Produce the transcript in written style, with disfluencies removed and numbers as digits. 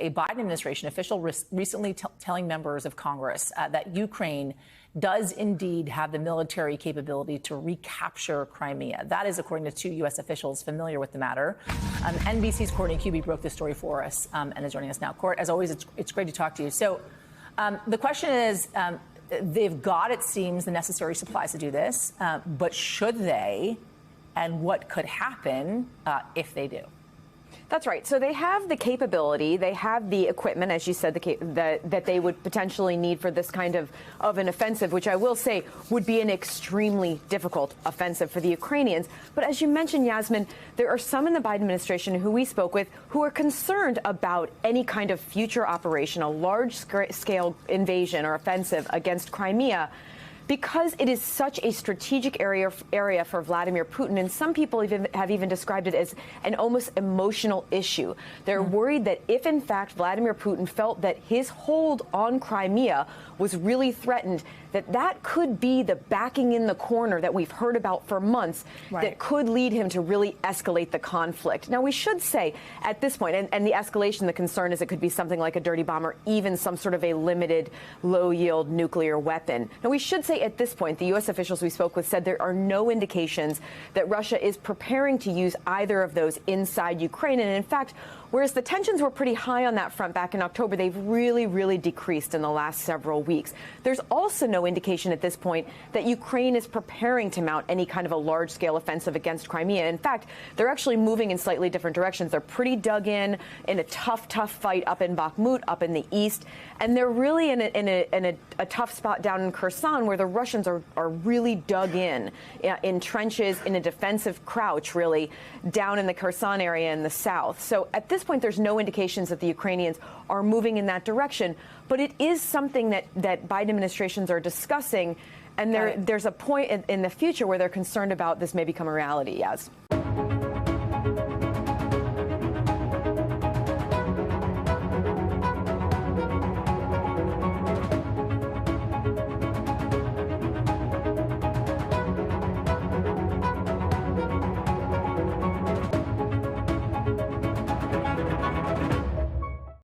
a Biden administration official recently telling members of Congress that Ukraine does indeed have the military capability to recapture Crimea. That is according to two U.S. officials familiar with the matter. NBC's Courtney Kube broke this story for us and is joining us now. Court, as always, it's great to talk to you. So the question is, they've got, it seems, the necessary supplies to do this, but should they, and what could happen if they do? That's right. So they have the capability, they have the equipment, as you said, that they would potentially need for this kind of an offensive, which I will say would be an extremely difficult offensive for the Ukrainians. But as you mentioned, Yasmin, there are some in the Biden administration who we spoke with who are concerned about any kind of future operation, a large-scale invasion or offensive against Crimea, because it is such a strategic area for Vladimir Putin, and some people have even described it as an almost emotional issue. They're worried that if, in fact, Vladimir Putin felt that his hold on Crimea was really threatened, that could be the backing in the corner that we've heard about for months, that could lead him to really escalate the conflict. Now, we should say at this point, and the escalation, the concern is it could be something like a dirty bomb or even some sort of a limited, low-yield nuclear weapon. Now, we should say at this point, the U.S. officials we spoke with said there are no indications that Russia is preparing to use either of those inside Ukraine. And in fact, whereas the tensions were pretty high on that front back in October, they've really, really decreased in the last several weeks. There's also no indication at this point that Ukraine is preparing to mount any kind of a large-scale offensive against Crimea. In fact, they're actually moving in slightly different directions. They're pretty dug in a tough fight up in Bakhmut, up in the east, and they're really in a tough spot down in Kherson, where the Russians are really dug in trenches, in a defensive crouch, really, down in the Kherson area in the south. So at this point, there's no indications that the Ukrainians are moving in that direction. But it is something that Biden administrations are discussing, and there's a point in the future where they're concerned about this may become a reality, Yaz.